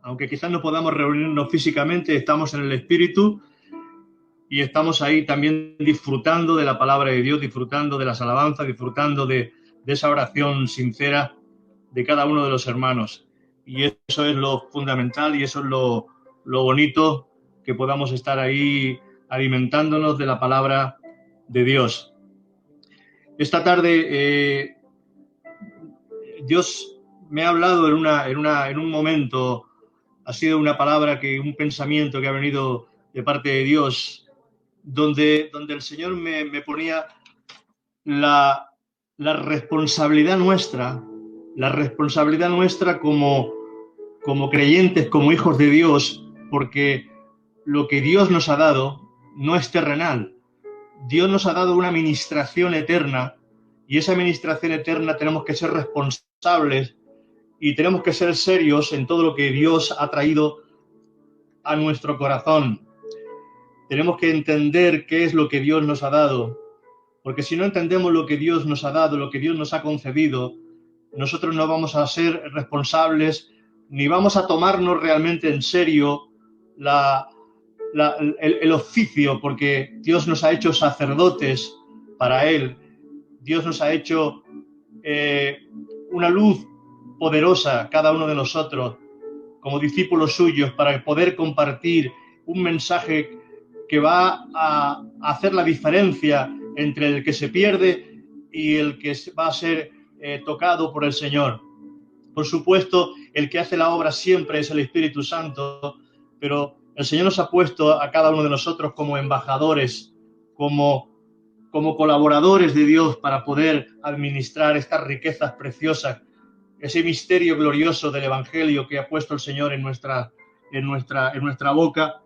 aunque quizás no podamos reunirnos físicamente, estamos en el Espíritu y estamos ahí también disfrutando de la palabra de Dios, disfrutando de las alabanzas, disfrutando de esa oración sincera de cada uno de los hermanos. Y eso es lo fundamental y eso es lo bonito, que podamos estar ahí alimentándonos de la palabra de Dios. Esta tarde Dios me ha hablado en un momento, ha sido una palabra, un pensamiento que ha venido de parte de Dios, donde el Señor me ponía la responsabilidad nuestra como creyentes, como hijos de Dios, porque lo que Dios nos ha dado no es terrenal. Dios nos ha dado una ministración eterna, y esa ministración eterna tenemos que ser responsables y tenemos que ser serios en todo lo que Dios ha traído a nuestro corazón. Tenemos que entender qué es lo que Dios nos ha dado, porque si no entendemos lo que Dios nos ha dado, lo que Dios nos ha concedido, nosotros no vamos a ser responsables ni vamos a tomarnos realmente en serio el oficio, porque Dios nos ha hecho sacerdotes para Él. Dios nos ha hecho una luz poderosa, cada uno de nosotros, como discípulos suyos, para poder compartir un mensaje que va a hacer la diferencia entre el que se pierde y el que va a ser tocado por el Señor. Por supuesto, el que hace la obra siempre es el Espíritu Santo, pero el Señor nos ha puesto a cada uno de nosotros como embajadores, como colaboradores de Dios, para poder administrar estas riquezas preciosas, ese misterio glorioso del Evangelio que ha puesto el Señor en nuestra boca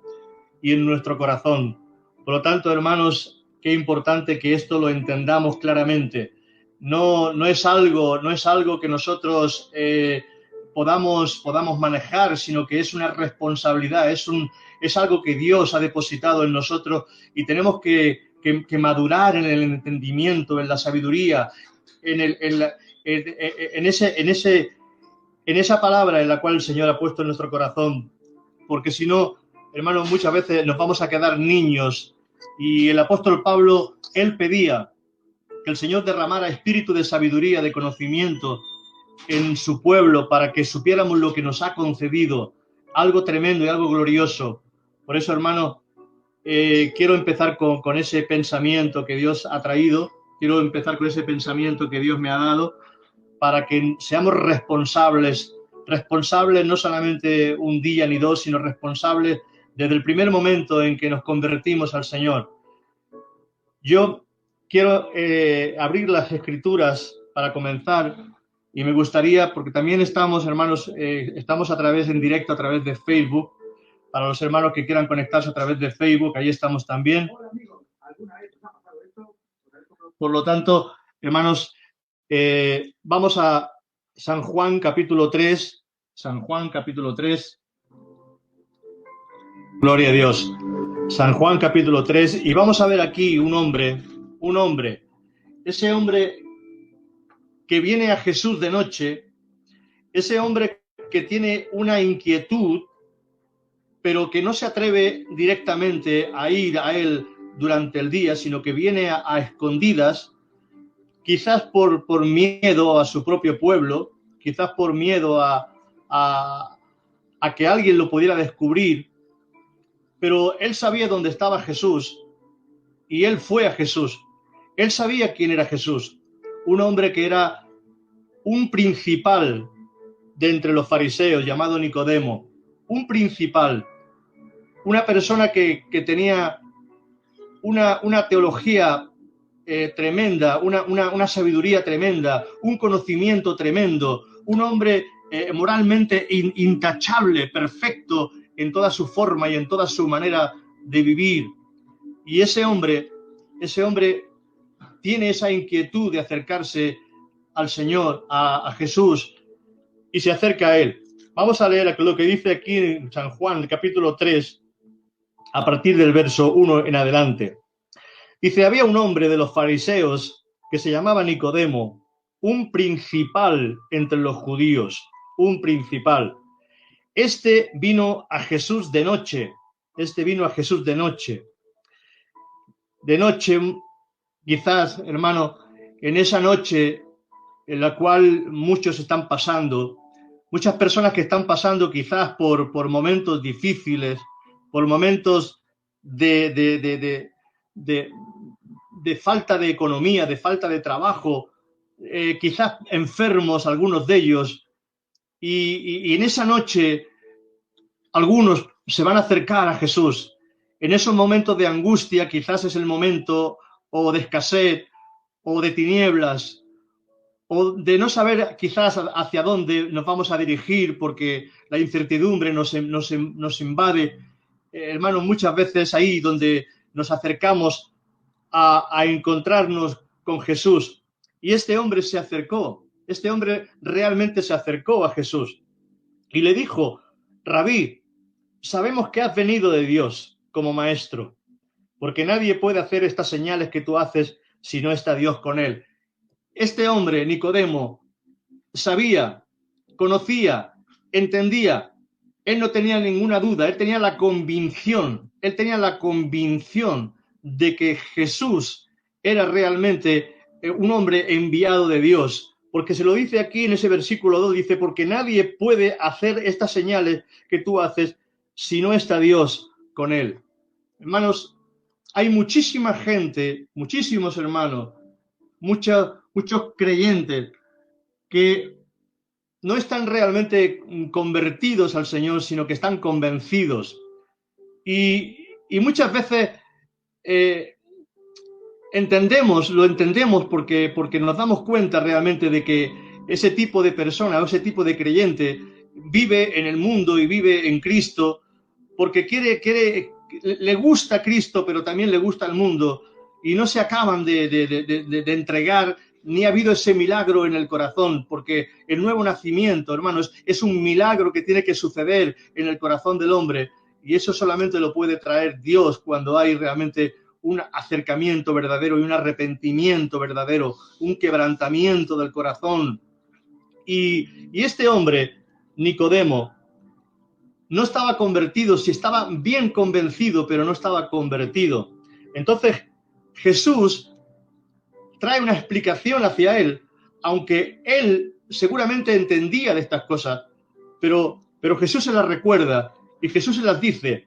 y en nuestro corazón. Por lo tanto, hermanos, qué importante que esto lo entendamos claramente. No es algo que nosotros podamos manejar, sino que es una responsabilidad, es algo que Dios ha depositado en nosotros, y tenemos que madurar en el entendimiento, en la sabiduría, en esa palabra en la cual el Señor ha puesto en nuestro corazón, porque si no, hermanos, muchas veces nos vamos a quedar niños. Y el apóstol Pablo, él pedía que el Señor derramara espíritu de sabiduría, de conocimiento en su pueblo, para que supiéramos lo que nos ha concedido, algo tremendo y algo glorioso. Por eso, hermanos, quiero empezar con ese pensamiento que Dios ha traído, quiero empezar con ese pensamiento que Dios me ha dado, para que seamos responsables no solamente un día ni dos, sino responsables desde el primer momento en que nos convertimos al Señor. Yo quiero abrir las Escrituras para comenzar, y me gustaría, porque también estamos, hermanos, estamos en directo a través de Facebook. Para los hermanos que quieran conectarse a través de Facebook, ahí estamos también. Por lo tanto, hermanos, vamos a San Juan capítulo 3. San Juan capítulo 3. Gloria a Dios. San Juan capítulo 3. Y vamos a ver aquí un hombre. Ese hombre que viene a Jesús de noche. Ese hombre que tiene una inquietud, pero que no se atreve directamente a ir a él durante el día, sino que viene a escondidas, quizás por miedo a su propio pueblo, quizás por miedo a que alguien lo pudiera descubrir, pero él sabía dónde estaba Jesús y él fue a Jesús. Él sabía quién era Jesús, un hombre que era un principal de entre los fariseos, llamado Nicodemo, un principal, una persona que tenía una teología tremenda, una sabiduría tremenda, un conocimiento tremendo, un hombre moralmente intachable, perfecto en toda su forma y en toda su manera de vivir. Y ese hombre tiene esa inquietud de acercarse al Señor, a Jesús, y se acerca a él. Vamos a leer lo que dice aquí en San Juan, capítulo 3, a partir del verso 1 en adelante. Dice: había un hombre de los fariseos que se llamaba Nicodemo, un principal entre los judíos, un principal. Este vino a Jesús de noche. Este vino a Jesús de noche. De noche, quizás, hermano, en esa noche en la cual muchos están pasando, muchas personas que están pasando quizás por momentos difíciles, por momentos de falta de economía, de falta de trabajo, quizás enfermos algunos de ellos, y en esa noche algunos se van a acercar a Jesús. En esos momentos de angustia quizás es el momento o de escasez o de tinieblas, o de no saber quizás hacia dónde nos vamos a dirigir porque la incertidumbre nos invade. Hermanos, muchas veces ahí donde nos acercamos a encontrarnos con Jesús. Y este hombre se acercó, este hombre realmente se acercó a Jesús y le dijo: Rabí, sabemos que has venido de Dios como maestro, porque nadie puede hacer estas señales que tú haces si no está Dios con él. Este hombre, Nicodemo, sabía, conocía, entendía. Él no tenía ninguna duda, él tenía la convicción de que Jesús era realmente un hombre enviado de Dios. Porque se lo dice aquí en ese versículo 2, dice, porque nadie puede hacer estas señales que tú haces si no está Dios con él. Hermanos, hay muchísima gente, muchísimos hermanos, muchos creyentes que no están realmente convertidos al Señor, sino que están convencidos. Y muchas veces lo entendemos porque nos damos cuenta realmente de que ese tipo de persona o ese tipo de creyente vive en el mundo y vive en Cristo porque le gusta Cristo, pero también le gusta el mundo, y no se acaban de entregar, ni ha habido ese milagro en el corazón, porque el nuevo nacimiento, hermanos, es un milagro que tiene que suceder en el corazón del hombre, y eso solamente lo puede traer Dios cuando hay realmente un acercamiento verdadero y un arrepentimiento verdadero, un quebrantamiento del corazón. Y este hombre, Nicodemo, no estaba convertido, sí estaba bien convencido, pero no estaba convertido. Entonces Jesús trae una explicación hacia él, aunque él seguramente entendía de estas cosas, pero Jesús se las recuerda y Jesús se las dice.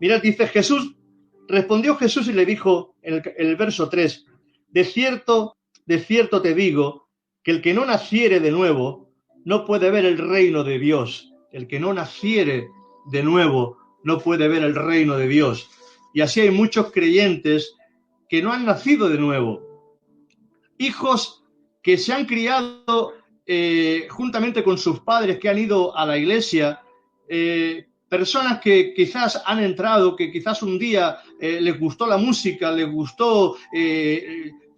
Mirad, dice respondió Jesús y le dijo en el verso 3, de cierto te digo que el que no naciere de nuevo no puede ver el reino de Dios. El que no naciere de nuevo no puede ver el reino de Dios. Y así hay muchos creyentes que no han nacido de nuevo. Hijos que se han criado juntamente con sus padres, que han ido a la iglesia, personas que quizás han entrado, que quizás un día les gustó la música, les gustó,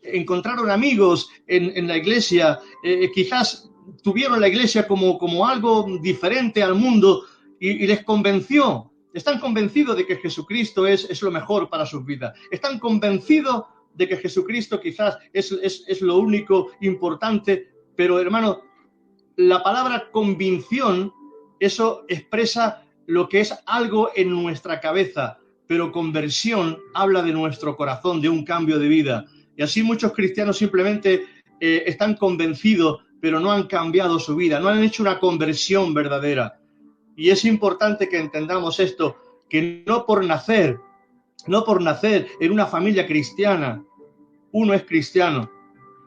encontraron amigos en la iglesia, quizás tuvieron la iglesia como algo diferente al mundo y les convenció. Están convencidos de que Jesucristo es lo mejor para sus vidas. Están convencidos de que Jesucristo quizás es lo único importante, pero hermano, la palabra convicción, eso expresa lo que es algo en nuestra cabeza, pero conversión habla de nuestro corazón, de un cambio de vida. Y así muchos cristianos simplemente están convencidos, pero no han cambiado su vida, no han hecho una conversión verdadera. Y es importante que entendamos esto, que no por nacer en una familia cristiana, uno es cristiano.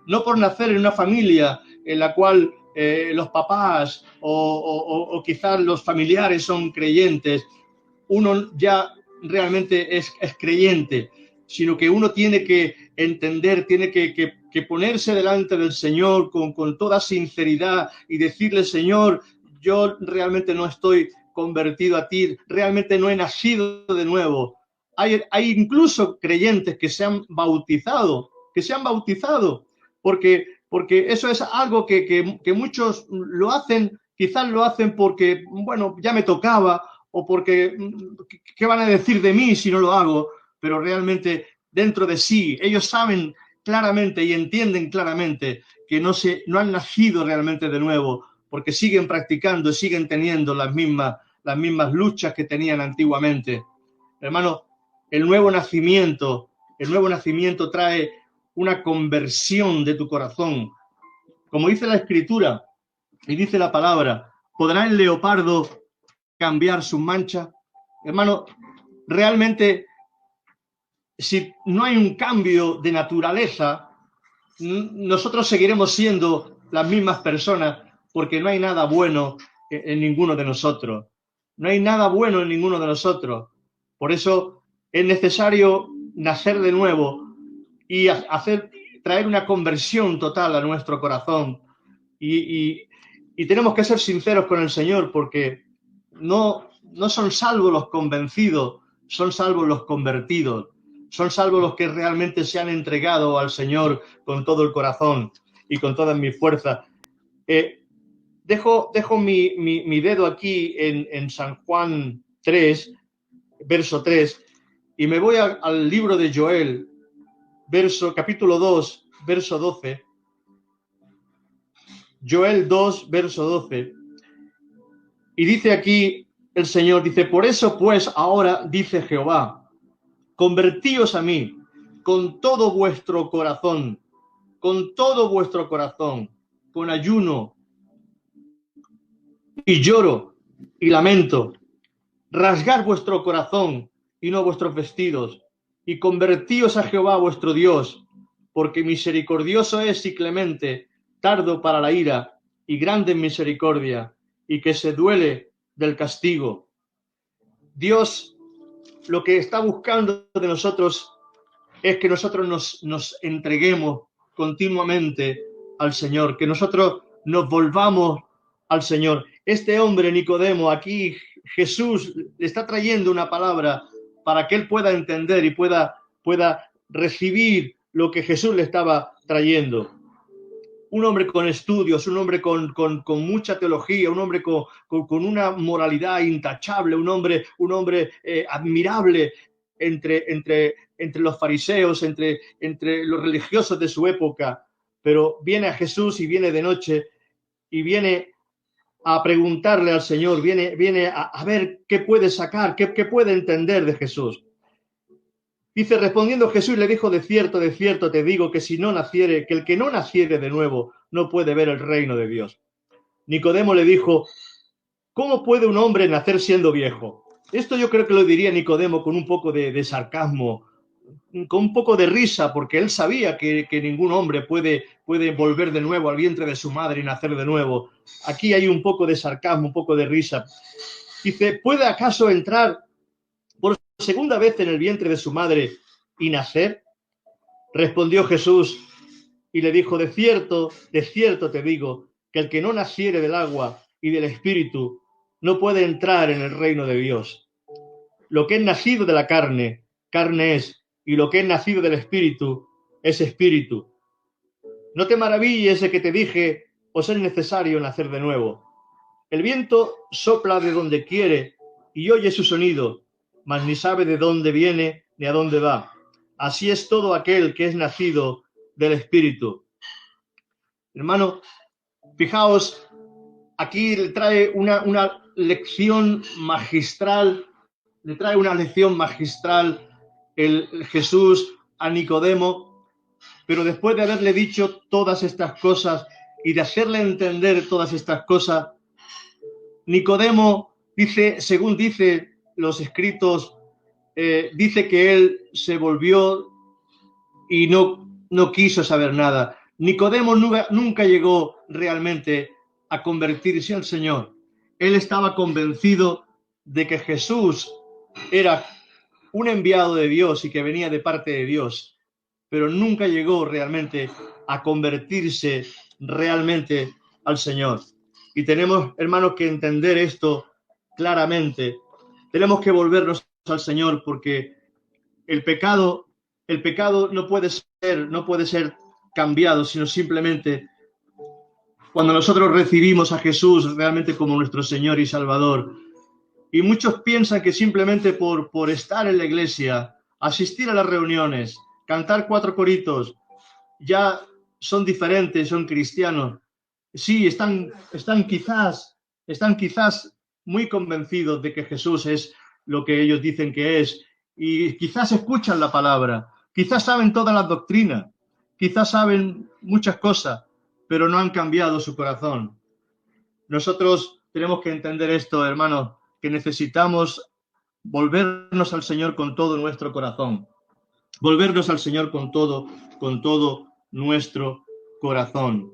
No por nacer en una familia en la cual los papás o quizás los familiares son creyentes, uno ya realmente es creyente, sino que uno tiene que entender, tiene que ponerse delante del Señor con toda sinceridad y decirle: Señor, yo realmente no estoy convertido a ti, realmente no he nacido de nuevo. Hay incluso creyentes que se han bautizado, porque eso es algo que muchos lo hacen, quizás lo hacen porque, bueno, ya me tocaba, o porque, ¿qué van a decir de mí si no lo hago? Pero realmente dentro de sí, ellos saben claramente y entienden claramente que no han nacido realmente de nuevo, porque siguen practicando, siguen teniendo las mismas las mismas luchas que tenían antiguamente. Hermano, el nuevo nacimiento trae una conversión de tu corazón. Como dice la Escritura y dice la palabra, ¿podrá el leopardo cambiar sus manchas? Hermano, realmente, si no hay un cambio de naturaleza, nosotros seguiremos siendo las mismas personas, porque no hay nada bueno en ninguno de nosotros. No hay nada bueno en ninguno de nosotros. Por eso es necesario nacer de nuevo y traer una conversión total a nuestro corazón. Y tenemos que ser sinceros con el Señor, porque no son salvos los convencidos, son salvos los convertidos. Son salvos los que realmente se han entregado al Señor con todo el corazón y con todas mis fuerzas. Dejo mi dedo aquí en San Juan 3, verso 3, y me voy al libro de Joel, capítulo 2, verso 12. Joel 2, verso 12. Y dice aquí el Señor, dice, por eso pues ahora, dice Jehová, convertíos a mí con todo vuestro corazón, con ayuno y lloro y lamento. Rasgad vuestro corazón y no vuestros vestidos, y convertíos a Jehová vuestro Dios, porque misericordioso es y clemente, tardo para la ira y grande en misericordia, y que se duele del castigo. Dios lo que está buscando de nosotros es que nosotros nos entreguemos continuamente al Señor, que nosotros nos volvamos al Señor. Este hombre, Nicodemo, aquí Jesús le está trayendo una palabra para que él pueda entender y pueda recibir lo que Jesús le estaba trayendo. Un hombre con estudios, un hombre con mucha teología, un hombre con una moralidad intachable, un hombre admirable entre los fariseos, entre los religiosos de su época, pero viene a Jesús y viene de noche y viene a preguntarle al Señor, viene a ver qué puede sacar, qué puede entender de Jesús. Dice, respondiendo Jesús le dijo, de cierto te digo que que el que no naciere de nuevo no puede ver el reino de Dios. Nicodemo le dijo, ¿cómo puede un hombre nacer siendo viejo? Esto yo creo que lo diría Nicodemo con un poco de sarcasmo, con un poco de risa, porque él sabía que ningún hombre puede volver de nuevo al vientre de su madre y nacer de nuevo. Aquí hay un poco de sarcasmo, un poco de risa. Dice, ¿puede acaso entrar por segunda vez en el vientre de su madre y nacer? Respondió Jesús y le dijo, de cierto te digo, que el que no naciere del agua y del espíritu no puede entrar en el reino de Dios. Lo que es nacido de la carne, carne es, y lo que es nacido del espíritu, es espíritu. No te maravilles de que te dije, os es necesario nacer de nuevo. El viento sopla de donde quiere y oye su sonido, mas ni sabe de dónde viene ni a dónde va. Así es todo aquel que es nacido del espíritu. Hermano, fijaos, aquí le trae una lección magistral, el Jesús a Nicodemo, pero después de haberle dicho todas estas cosas y de hacerle entender todas estas cosas, Nicodemo dice, según dice los escritos, dice que él se volvió y no quiso saber nada. Nicodemo nunca llegó realmente a convertirse al Señor. Él estaba convencido de que Jesús era un enviado de Dios y que venía de parte de Dios, pero nunca llegó realmente a convertirse realmente al Señor. Y tenemos, hermanos, que entender esto claramente. Tenemos que volvernos al Señor, porque el pecado no puede ser cambiado, sino simplemente cuando nosotros recibimos a Jesús realmente como nuestro Señor y Salvador. Y muchos piensan que simplemente por estar en la iglesia, asistir a las reuniones, cantar 4 coritos, ya son diferentes, son cristianos. Sí, están quizás muy convencidos de que Jesús es lo que ellos dicen que es, y quizás escuchan la palabra, quizás saben todas las doctrinas, quizás saben muchas cosas, pero no han cambiado su corazón. Nosotros tenemos que entender esto, hermanos, que necesitamos volvernos al Señor con todo nuestro corazón, volvernos al Señor con todo nuestro corazón.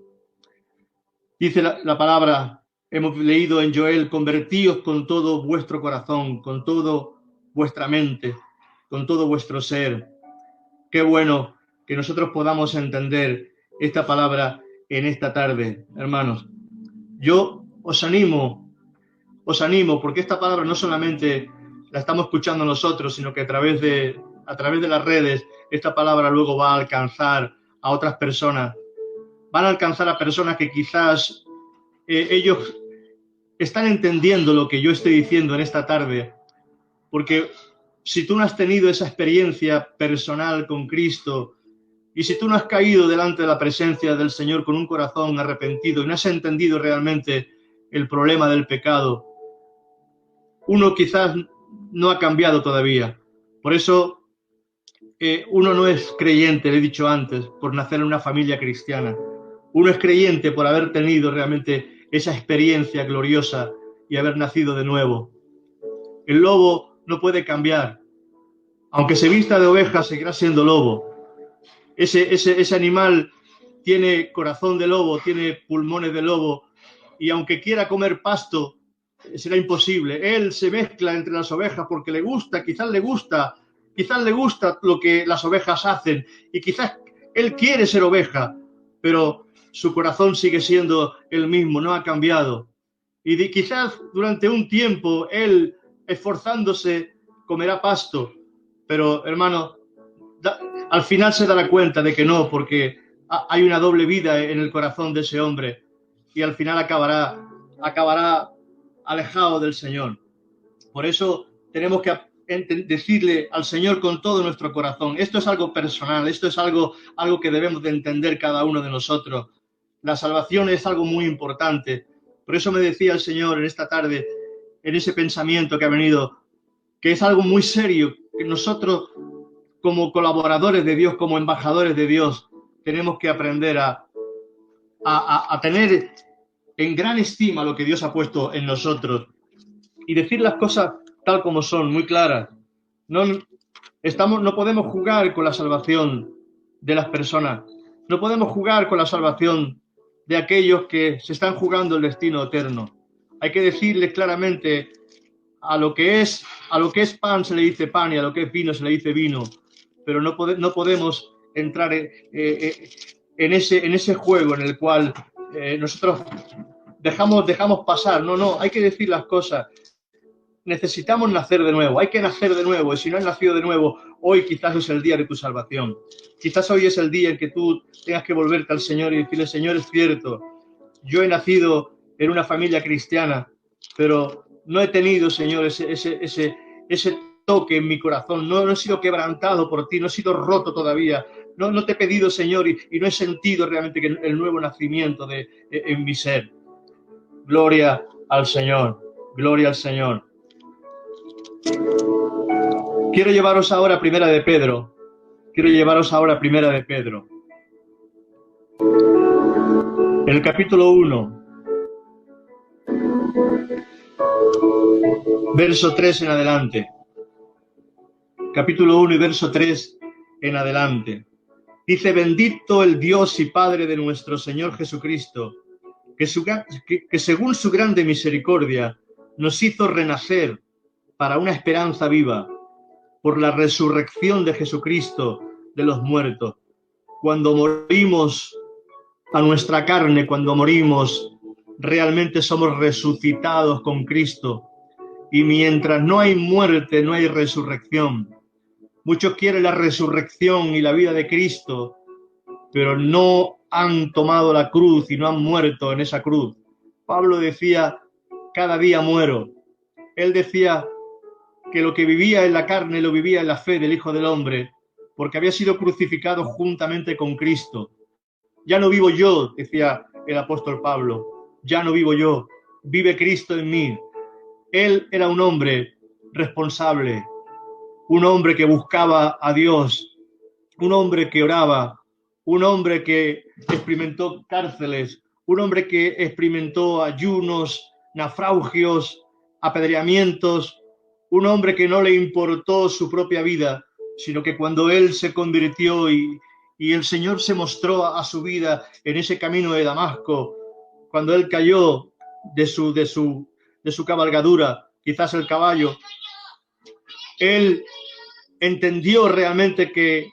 Dice la palabra, hemos leído en Joel, convertíos con todo vuestro corazón, con todo vuestra mente, con todo vuestro ser. Qué bueno que nosotros podamos entender esta palabra en esta tarde, hermanos. Yo os animo, porque esta palabra no solamente la estamos escuchando nosotros, sino que a través de las redes, esta palabra luego va a alcanzar a otras personas. Van a alcanzar a personas que quizás ellos están entendiendo lo que yo estoy diciendo en esta tarde, porque si tú no has tenido esa experiencia personal con Cristo y si tú no has caído delante de la presencia del Señor con un corazón arrepentido y no has entendido realmente el problema del pecado, uno quizás no ha cambiado todavía. Por eso uno no es creyente, le he dicho antes, por nacer en una familia cristiana. Uno es creyente por haber tenido realmente esa experiencia gloriosa y haber nacido de nuevo. El lobo no puede cambiar. Aunque se vista de oveja, seguirá siendo lobo. Ese animal tiene corazón de lobo, tiene pulmones de lobo, y aunque quiera comer pasto, será imposible. Él se mezcla entre las ovejas porque le gusta, quizás le gusta lo que las ovejas hacen, y quizás él quiere ser oveja, pero su corazón sigue siendo el mismo, no ha cambiado. Y quizás durante un tiempo él, esforzándose, comerá pasto, pero hermano, al final se dará cuenta de que no, porque hay una doble vida en el corazón de ese hombre, y al final acabará alejado del Señor. Por eso tenemos que decirle al Señor con todo nuestro corazón. Esto es algo personal, esto es algo que debemos de entender cada uno de nosotros. La salvación es algo muy importante. Por eso me decía el Señor en esta tarde, en ese pensamiento que ha venido, que es algo muy serio, que nosotros como colaboradores de Dios, como embajadores de Dios, tenemos que aprender a tener en gran estima lo que Dios ha puesto en nosotros y decir las cosas tal como son, muy claras. No podemos jugar con la salvación de las personas, no podemos jugar con la salvación de aquellos que se están jugando el destino eterno. Hay que decirles claramente, a lo que es pan se le dice pan y a lo que es vino se le dice vino, pero no podemos entrar en ese juego en el cual nosotros dejamos pasar. No, hay que decir las cosas. Necesitamos nacer de nuevo, hay que nacer de nuevo, y si no has nacido de nuevo, hoy quizás es el día de tu salvación. Quizás hoy es el día en que tú tengas que volverte al Señor y decirle, Señor, es cierto, yo he nacido en una familia cristiana, pero no he tenido, Señor, ese toque en mi corazón, no he sido quebrantado por ti, no he sido roto todavía, no te he pedido, Señor, y no he sentido realmente que el nuevo nacimiento en mi ser. Gloria al Señor, gloria al Señor. Quiero llevaros ahora a Primera de Pedro. En el capítulo 1, verso 3 en adelante. Capítulo 1 y verso 3 en adelante. Dice, bendito el Dios y Padre de nuestro Señor Jesucristo, que según su grande misericordia nos hizo renacer para una esperanza viva, por la resurrección de Jesucristo de los muertos. Cuando morimos a nuestra carne, cuando morimos, realmente somos resucitados con Cristo. Y mientras no hay muerte, no hay resurrección. Muchos quieren la resurrección y la vida de Cristo, pero no han tomado la cruz y no han muerto en esa cruz. Pablo decía, cada día muero. Él decía que lo que vivía en la carne lo vivía en la fe del Hijo del Hombre, porque había sido crucificado juntamente con Cristo. Ya no vivo yo, decía el apóstol Pablo, ya no vivo yo, vive Cristo en mí. Él era un hombre responsable, un hombre que buscaba a Dios, un hombre que oraba, un hombre que experimentó cárceles, un hombre que experimentó ayunos, naufragios, apedreamientos, un hombre que no le importó su propia vida, sino que cuando él se convirtió y el Señor se mostró a su vida en ese camino de Damasco, cuando él cayó de su cabalgadura, quizás el caballo, él entendió realmente que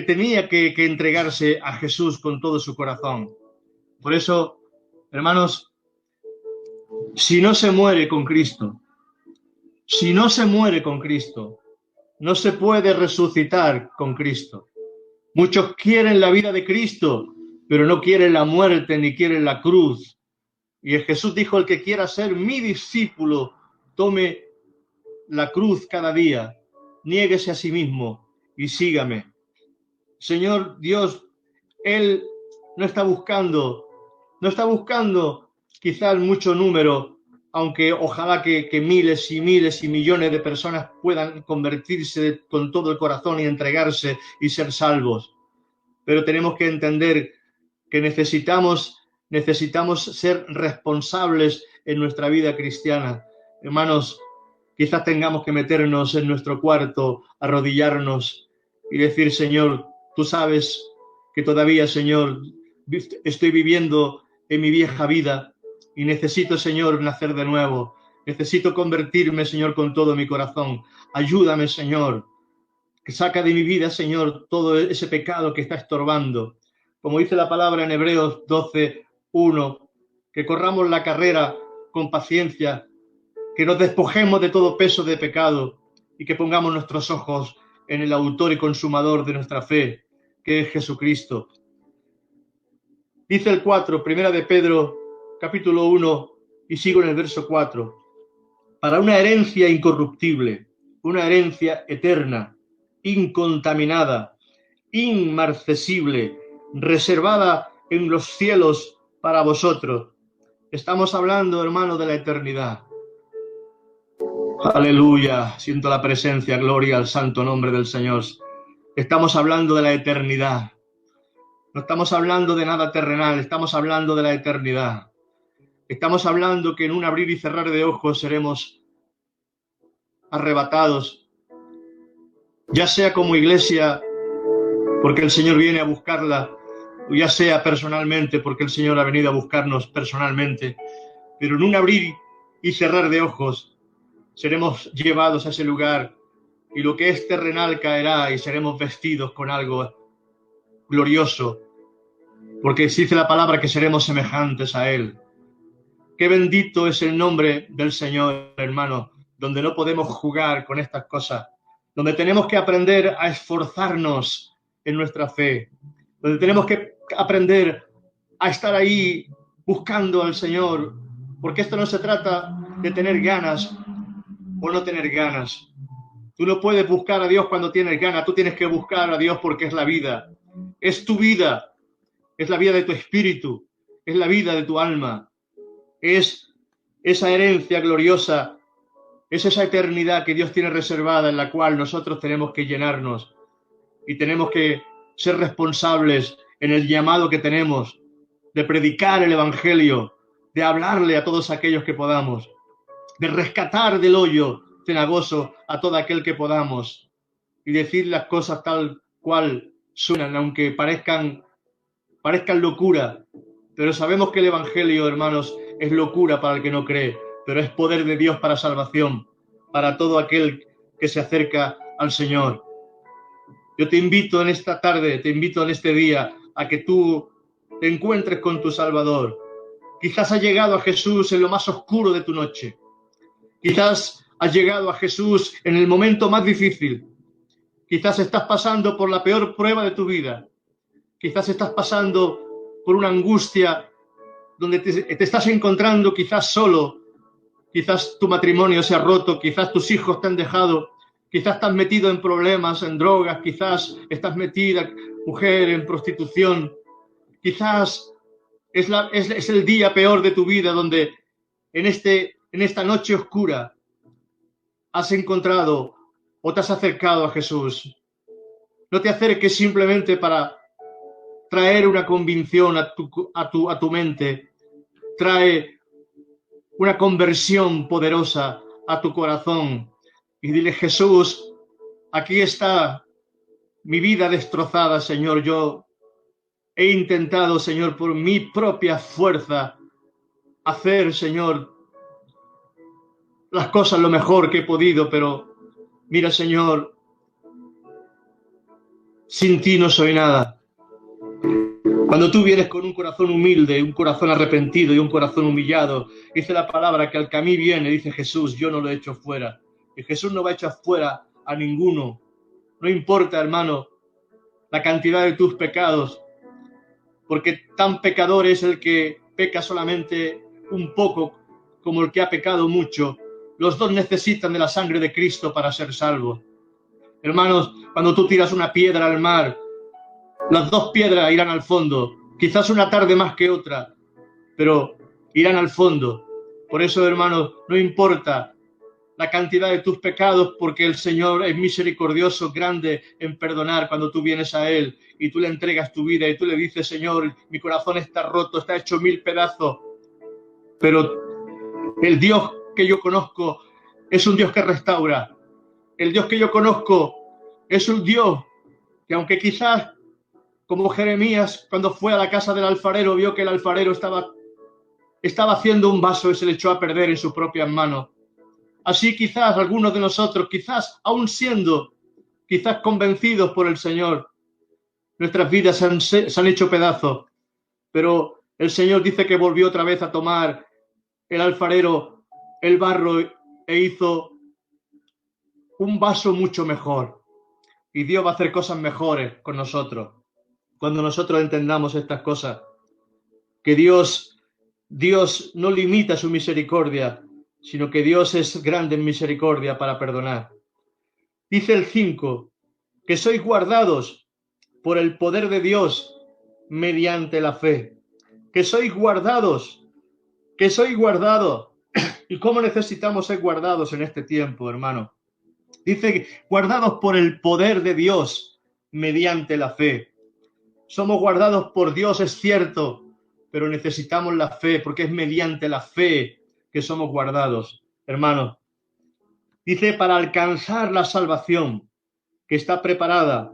tenía que entregarse a Jesús con todo su corazón. Por eso, hermanos, si no se muere con Cristo, si no se muere con Cristo, no se puede resucitar con Cristo. Muchos quieren la vida de Cristo, pero no quieren la muerte ni quieren la cruz. Y Jesús dijo, el que quiera ser mi discípulo, tome la cruz cada día, niéguese a sí mismo y sígame. Señor Dios, Él no está buscando quizás mucho número, aunque ojalá que miles y miles y millones de personas puedan convertirse con todo el corazón y entregarse y ser salvos. Pero tenemos que entender que necesitamos ser responsables en nuestra vida cristiana. Hermanos, quizás tengamos que meternos en nuestro cuarto, arrodillarnos y decir, Señor, tú sabes que todavía, Señor, estoy viviendo en mi vieja vida y necesito, Señor, nacer de nuevo. Necesito convertirme, Señor, con todo mi corazón. Ayúdame, Señor, que saca de mi vida, Señor, todo ese pecado que está estorbando. Como dice la palabra en Hebreos 12:1, que corramos la carrera con paciencia, que nos despojemos de todo peso de pecado y que pongamos nuestros ojos en el autor y consumador de nuestra fe, que es Jesucristo. Dice el 4, primera de Pedro, capítulo 1, y sigo en el verso 4. Para una herencia incorruptible, una herencia eterna, incontaminada, inmarcesible, reservada en los cielos para vosotros. Estamos hablando, hermano, de la eternidad. Aleluya, siento la presencia, gloria al santo nombre del Señor. Estamos hablando de la eternidad. No estamos hablando de nada terrenal, estamos hablando de la eternidad. Estamos hablando que en un abrir y cerrar de ojos seremos arrebatados, ya sea como iglesia, porque el Señor viene a buscarla, o ya sea personalmente, porque el Señor ha venido a buscarnos personalmente. Pero en un abrir y cerrar de ojos seremos llevados a ese lugar y lo que es terrenal caerá y seremos vestidos con algo glorioso, porque dice la palabra que seremos semejantes a Él. Qué bendito es el nombre del Señor, hermano, donde no podemos jugar con estas cosas, donde tenemos que aprender a esforzarnos en nuestra fe, donde tenemos que aprender a estar ahí buscando al Señor, porque esto no se trata de tener ganas o no tener ganas. Tú no puedes buscar a Dios cuando tienes ganas, tú tienes que buscar a Dios porque es la vida, es tu vida, es la vida de tu espíritu, es la vida de tu alma, es esa herencia gloriosa, es esa eternidad que Dios tiene reservada en la cual nosotros tenemos que llenarnos y tenemos que ser responsables en el llamado que tenemos de predicar el evangelio, de hablarle a todos aquellos que podamos, de rescatar del hoyo cenagoso a todo aquel que podamos y decir las cosas tal cual suenan, aunque parezcan locura, pero sabemos que el evangelio, hermanos, es locura para el que no cree, pero es poder de Dios para salvación, para todo aquel que se acerca al Señor. Yo te invito en esta tarde, te invito en este día a que tú te encuentres con tu Salvador. Quizás has llegado a Jesús en lo más oscuro de tu noche. Quizás has llegado a Jesús en el momento más difícil. Quizás estás pasando por la peor prueba de tu vida. Quizás estás pasando por una angustia donde te estás encontrando quizás solo. Quizás tu matrimonio se ha roto, quizás tus hijos te han dejado, quizás estás metido en problemas, en drogas, quizás estás metida, mujer, en prostitución. Quizás es el día peor de tu vida donde en este en esta noche oscura has encontrado o te has acercado a Jesús. No te acerques simplemente para traer una convicción a tu mente. Trae una conversión poderosa a tu corazón y dile: Jesús, aquí está mi vida destrozada, Señor. Yo he intentado, Señor, por mi propia fuerza hacer, Señor, las cosas lo mejor que he podido, pero mira, Señor, sin ti no soy nada. Cuando tú vienes con un corazón humilde, un corazón arrepentido y un corazón humillado, dice la palabra que al que a mí viene, dice Jesús, yo no lo he hecho fuera. Y Jesús no va a echar fuera a ninguno. No importa, hermano, la cantidad de tus pecados, porque tan pecador es el que peca solamente un poco como el que ha pecado mucho. Los dos necesitan de la sangre de Cristo para ser salvos. Hermanos, cuando tú tiras una piedra al mar, las dos piedras irán al fondo, quizás una tarde más que otra, pero irán al fondo. Por eso, hermanos, no importa la cantidad de tus pecados, porque el Señor es misericordioso, grande en perdonar cuando tú vienes a Él y tú le entregas tu vida y tú le dices: Señor, mi corazón está roto, está hecho 1000 pedazos, pero el Dios que yo conozco es un Dios que restaura. El Dios que yo conozco es un Dios que, aunque quizás, como Jeremías, cuando fue a la casa del alfarero, vio que el alfarero estaba haciendo un vaso y se le echó a perder en sus propias manos. Así quizás algunos de nosotros, quizás aún siendo quizás convencidos por el Señor, nuestras vidas se han hecho pedazos, pero el Señor dice que volvió otra vez a tomar el alfarero el barro e hizo un vaso mucho mejor. Y Dios va a hacer cosas mejores con nosotros cuando nosotros entendamos estas cosas, que Dios no limita su misericordia, sino que Dios es grande en misericordia para perdonar. Dice el 5, que sois guardados por el poder de Dios mediante la fe. Que sois guardados. ¿Y cómo necesitamos ser guardados en este tiempo, hermano? Dice: guardados por el poder de Dios mediante la fe. Somos guardados por Dios, es cierto, pero necesitamos la fe, porque es mediante la fe que somos guardados, hermanos. Dice: para alcanzar la salvación que está preparada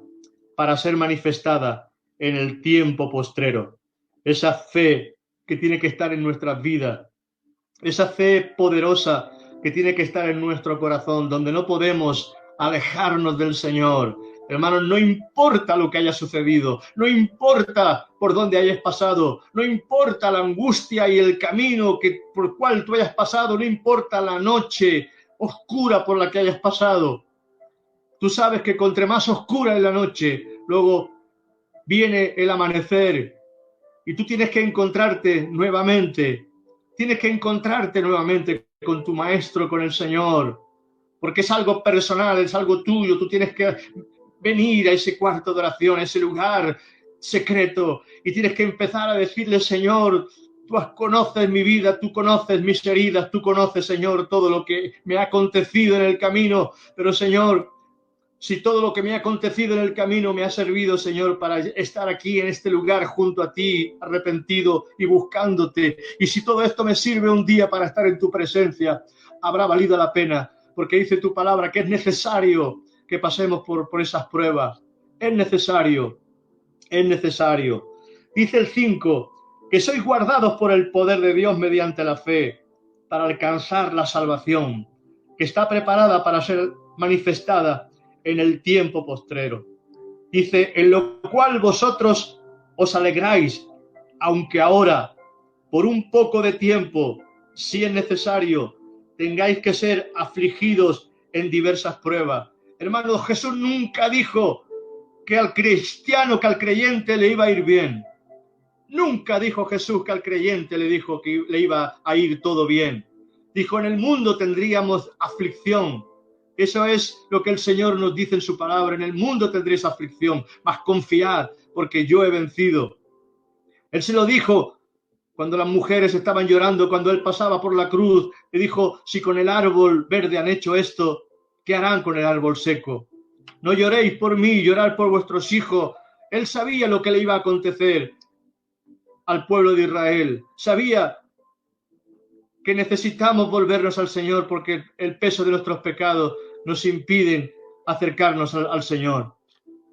para ser manifestada en el tiempo postrero. Esa fe que tiene que estar en nuestras vidas, esa fe poderosa que tiene que estar en nuestro corazón, donde no podemos alejarnos del Señor. Hermanos, no importa lo que haya sucedido, no importa por dónde hayas pasado, no importa la angustia y el camino por el cual tú hayas pasado, no importa la noche oscura por la que hayas pasado. Tú sabes que entre más oscura es la noche, luego viene el amanecer y tú tienes que encontrarte nuevamente. Tienes que encontrarte nuevamente con tu Maestro, con el Señor, porque es algo personal, es algo tuyo. Tú tienes que venir a ese cuarto de oración, a ese lugar secreto, y tienes que empezar a decirle: Señor, tú conoces mi vida, tú conoces mis heridas, tú conoces, Señor, todo lo que me ha acontecido en el camino, pero, Señor, si todo lo que me ha acontecido en el camino me ha servido, Señor, para estar aquí en este lugar junto a ti, arrepentido y buscándote, y si todo esto me sirve un día para estar en tu presencia, habrá valido la pena, porque dice tu palabra que es necesario que pasemos por esas pruebas. Es necesario. Dice el 5, que sois guardados por el poder de Dios mediante la fe, para alcanzar la salvación, que está preparada para ser manifestada en el tiempo postrero. Dice: en lo cual vosotros os alegráis, aunque ahora, por un poco de tiempo, si es necesario, tengáis que ser afligidos en diversas pruebas. Hermanos, Jesús nunca dijo que al cristiano, que al creyente le iba a ir bien. Nunca dijo Jesús que al creyente le dijo que le iba a ir todo bien. Dijo: en el mundo tendríamos aflicción. Eso es lo que el Señor nos dice en su palabra: en el mundo tendréis aflicción, mas confiad, porque yo he vencido. Él se lo dijo cuando las mujeres estaban llorando, cuando él pasaba por la cruz, le dijo, si con el árbol verde han hecho esto, ¿qué harán con el árbol seco? No lloréis por mí, llorad por vuestros hijos. Él sabía lo que le iba a acontecer al pueblo de Israel. Sabía que necesitamos volvernos al Señor porque el peso de nuestros pecados nos impiden acercarnos al Señor.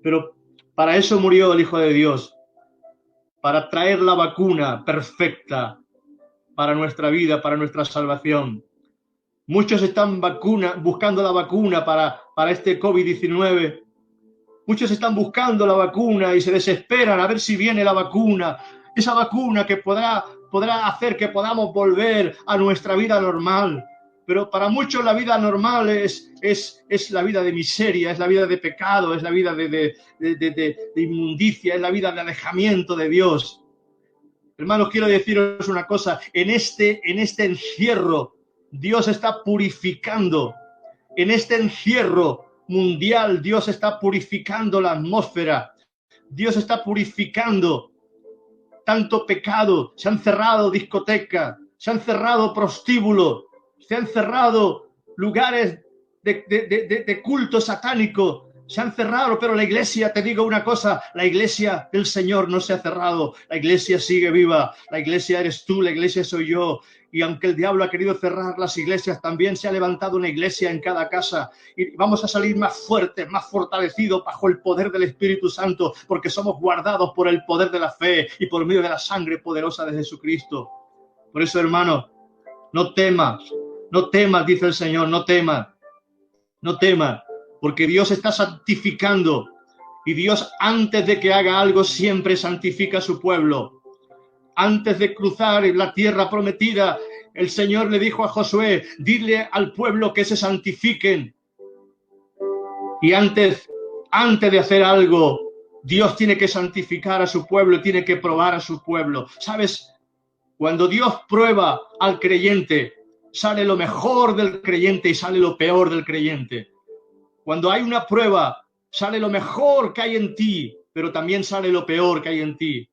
Pero para eso murió el Hijo de Dios, para traer la vacuna perfecta para nuestra vida, para nuestra salvación. Muchos están buscando la vacuna para este COVID-19. Muchos están buscando la vacuna y se desesperan a ver si viene la vacuna. Esa vacuna que podrá hacer que podamos volver a nuestra vida normal. Pero para muchos la vida normal es la vida de miseria, es la vida de pecado, es la vida de inmundicia, es la vida de alejamiento de Dios. Hermanos, quiero deciros una cosa. En este encierro, Dios está purificando. En este encierro mundial, Dios está purificando la atmósfera. Dios está purificando tanto pecado. Se han cerrado discotecas, se han cerrado prostíbulos, se han cerrado lugares de culto satánico. Se han cerrado, pero la iglesia, te digo una cosa, la iglesia del Señor no se ha cerrado. La iglesia sigue viva. La iglesia eres tú, la iglesia soy yo. Y aunque el diablo ha querido cerrar las iglesias, también se ha levantado una iglesia en cada casa. Y vamos a salir más fuertes, más fortalecidos bajo el poder del Espíritu Santo, porque somos guardados por el poder de la fe y por medio de la sangre poderosa de Jesucristo. Por eso, hermano, no temas, dice el Señor, no temas, porque Dios está santificando. Y Dios, antes de que haga algo, siempre santifica a su pueblo. Antes de cruzar la tierra prometida, el Señor le dijo a Josué, dile al pueblo que se santifiquen. Y antes de hacer algo, Dios tiene que santificar a su pueblo, tiene que probar a su pueblo. ¿Sabes? Cuando Dios prueba al creyente, sale lo mejor del creyente y sale lo peor del creyente. Cuando hay una prueba, sale lo mejor que hay en ti, pero también sale lo peor que hay en ti.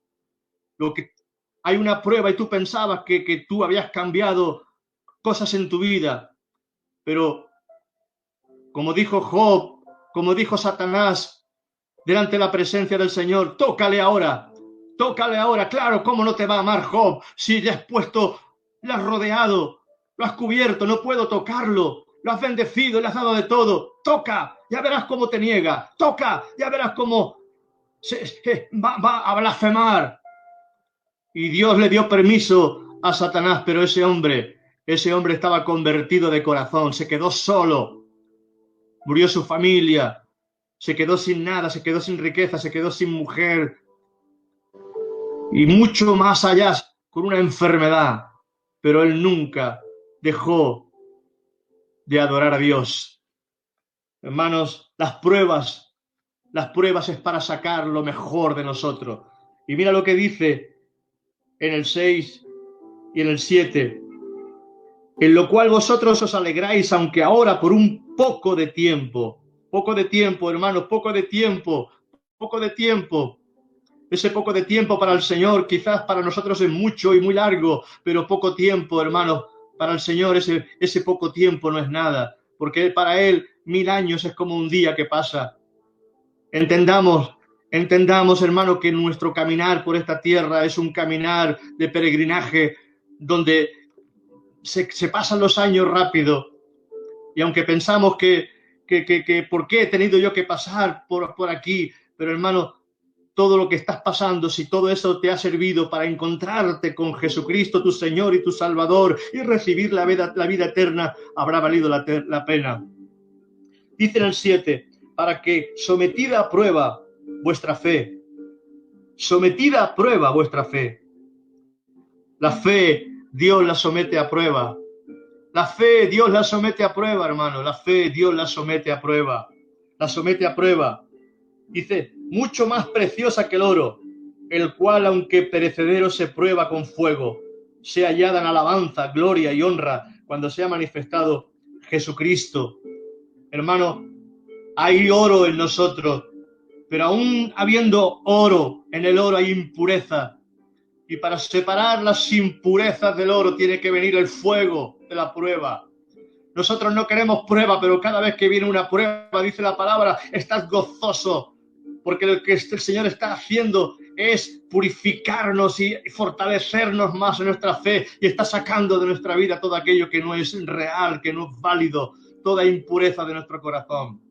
Hay una prueba y tú pensabas que tú habías cambiado cosas en tu vida, pero como dijo Job, como dijo Satanás, delante de la presencia del Señor, tócale ahora, claro, ¿cómo no te va a amar Job? Si le has puesto, le has rodeado, lo has cubierto, no puedo tocarlo, lo has bendecido, le has dado de todo, toca, ya verás cómo te niega, toca, ya verás cómo va a blasfemar. Y Dios le dio permiso a Satanás, pero ese hombre estaba convertido de corazón, se quedó solo, murió su familia, se quedó sin nada, se quedó sin riqueza, se quedó sin mujer y mucho más allá con una enfermedad, pero él nunca dejó de adorar a Dios. Hermanos, las pruebas es para sacar lo mejor de nosotros. Y mira lo que dice en el 6 y en el 7, en lo cual vosotros os alegráis, aunque ahora por un poco de tiempo, hermanos, poco de tiempo. Ese poco de tiempo para el Señor, quizás para nosotros es mucho y muy largo, pero poco tiempo, hermanos, para el Señor ese poco tiempo no es nada, porque para Él 1000 años es como un día que pasa. Entendamos, hermano, que nuestro caminar por esta tierra es un caminar de peregrinaje donde se pasan los años rápido. Y aunque pensamos que ¿por qué he tenido yo que pasar por aquí? Pero, hermano, todo lo que estás pasando, si todo eso te ha servido para encontrarte con Jesucristo, tu Señor y tu Salvador, y recibir la vida eterna, habrá valido la pena. Dice en el 7, para que sometida a prueba vuestra fe. La fe, Dios la somete a prueba. La fe, Dios la somete a prueba, hermano. La fe, Dios la somete a prueba. Dice, mucho más preciosa que el oro, el cual, aunque perecedero, se prueba con fuego, sea hallada en alabanza, gloria y honra cuando sea manifestado Jesucristo. Hermano, hay oro en nosotros, pero aún habiendo oro, en el oro hay impureza. Y para separar las impurezas del oro tiene que venir el fuego de la prueba. Nosotros no queremos prueba, pero cada vez que viene una prueba, dice la palabra, estás gozoso, porque lo que el Señor está haciendo es purificarnos y fortalecernos más en nuestra fe, y está sacando de nuestra vida todo aquello que no es real, que no es válido, toda impureza de nuestro corazón.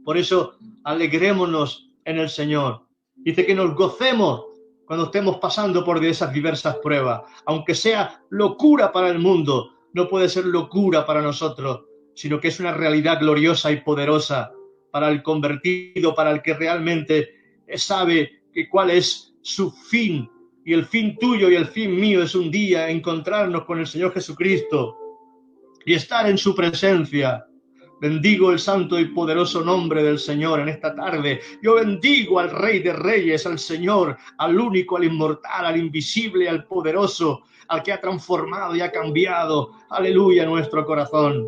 Por eso, alegrémonos en el Señor. Dice que nos gocemos cuando estemos pasando por esas diversas pruebas, aunque sea locura para el mundo. No puede ser locura para nosotros, sino que es una realidad gloriosa y poderosa para el convertido, para el que realmente sabe que cuál es su fin. Y el fin tuyo y el fin mío es un día encontrarnos con el Señor Jesucristo y estar en su presencia. Bendigo el santo y poderoso nombre del Señor en esta tarde. Yo bendigo al Rey de Reyes, al Señor, al único, al inmortal, al invisible, al poderoso, al que ha transformado y ha cambiado, aleluya, nuestro corazón.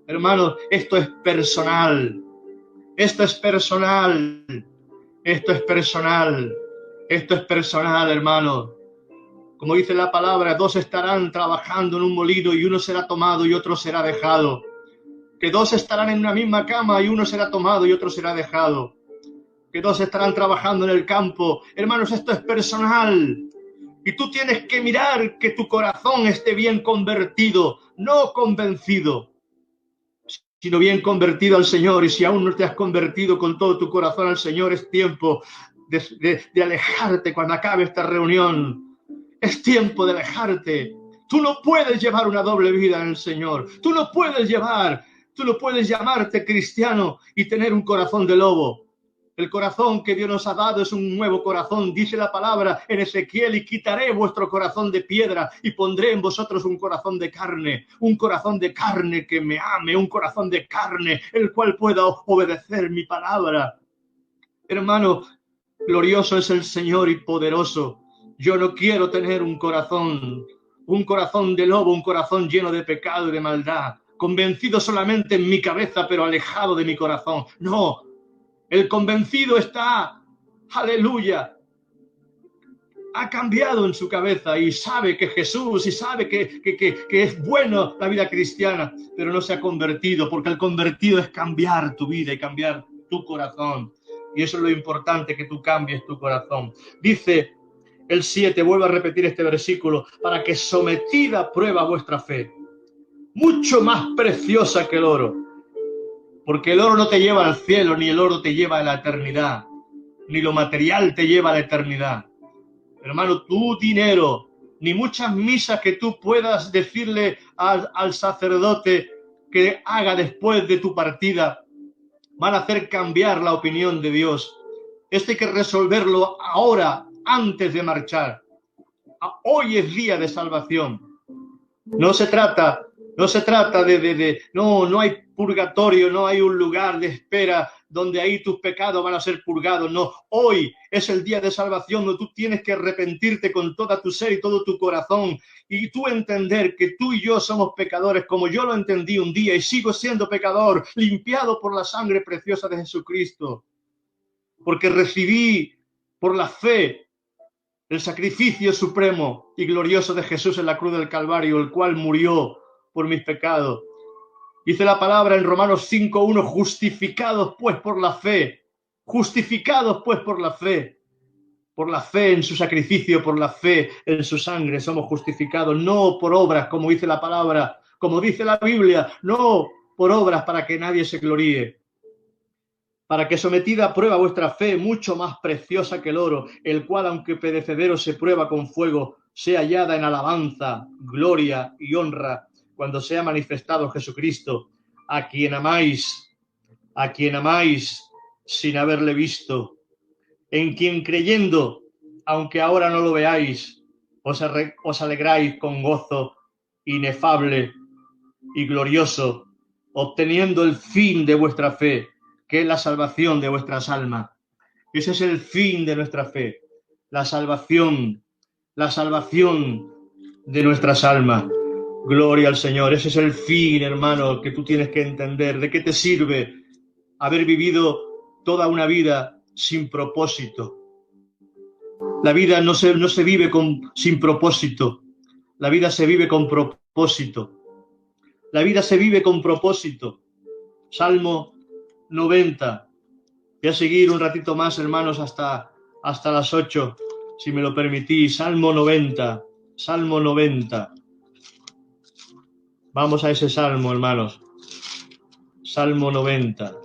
Hermanos, esto es personal, esto es personal, esto es personal, esto es personal, hermanos. Como dice la palabra, dos estarán trabajando en un molino y uno será tomado y otro será dejado. Que dos estarán en una misma cama y uno será tomado y otro será dejado. Que dos estarán trabajando en el campo. Hermanos, esto es personal. Y tú tienes que mirar que tu corazón esté bien convertido, no convencido, sino bien convertido al Señor. Y si aún no te has convertido con todo tu corazón al Señor, es tiempo de alejarte cuando acabe esta reunión. Es tiempo de alejarte. Tú no puedes llevar una doble vida en el Señor. Tú no puedes llamarte cristiano y tener un corazón de lobo. El corazón que Dios nos ha dado es un nuevo corazón. Dice la palabra en Ezequiel: y quitaré vuestro corazón de piedra y pondré en vosotros un corazón de carne que me ame, un corazón de carne, el cual pueda obedecer mi palabra. Hermano, glorioso es el Señor y poderoso. Yo no quiero tener un corazón de lobo, un corazón lleno de pecado y de maldad, convencido solamente en mi cabeza, pero alejado de mi corazón. No. El convencido está, aleluya, ha cambiado en su cabeza y sabe que Jesús, y sabe que es bueno la vida cristiana, pero no se ha convertido, porque el convertido es cambiar tu vida y cambiar tu corazón. Y eso es lo importante, que tú cambies tu corazón. Dice el 7, vuelvo a repetir este versículo: para que sometida a prueba vuestra fe, mucho más preciosa que el oro. Porque el oro no te lleva al cielo, ni el oro te lleva a la eternidad, ni lo material te lleva a la eternidad. Hermano, tu dinero, ni muchas misas que tú puedas decirle al sacerdote que haga después de tu partida, van a hacer cambiar la opinión de Dios. Esto hay que resolverlo ahora, antes de marchar. Hoy es día de salvación. No se trata no hay purgatorio, no hay un lugar de espera donde ahí tus pecados van a ser purgados. No, hoy es el día de salvación donde tú tienes que arrepentirte con toda tu ser y todo tu corazón, y tú entender que tú y yo somos pecadores, como yo lo entendí un día, y sigo siendo pecador, limpiado por la sangre preciosa de Jesucristo, porque recibí por la fe el sacrificio supremo y glorioso de Jesús en la cruz del Calvario, el cual murió por mis pecados. Dice la palabra en Romanos 5:1: justificados pues por la fe en su sacrificio, por la fe en su sangre, somos justificados, no por obras, como dice la palabra, como dice la Biblia, no por obras para que nadie se gloríe. Para que sometida a prueba vuestra fe, mucho más preciosa que el oro, el cual, aunque perecedero, se prueba con fuego, sea hallada en alabanza, gloria y honra cuando sea manifestado Jesucristo, a quien amáis sin haberle visto, en quien creyendo, aunque ahora no lo veáis, os alegráis con gozo inefable y glorioso, obteniendo el fin de vuestra fe, que es la salvación de vuestras almas. Ese es el fin de nuestra fe, la salvación de nuestras almas. Gloria al Señor. Ese es el fin, hermano, que tú tienes que entender. ¿De qué te sirve haber vivido toda una vida sin propósito? La vida no se vive sin propósito. La vida se vive con propósito. La vida se vive con propósito. Salmo 90. Voy a seguir un ratito más, hermanos, hasta las 8, si me lo permitís. Salmo 90. Salmo 90. Vamos a ese salmo, hermanos. Salmo 90.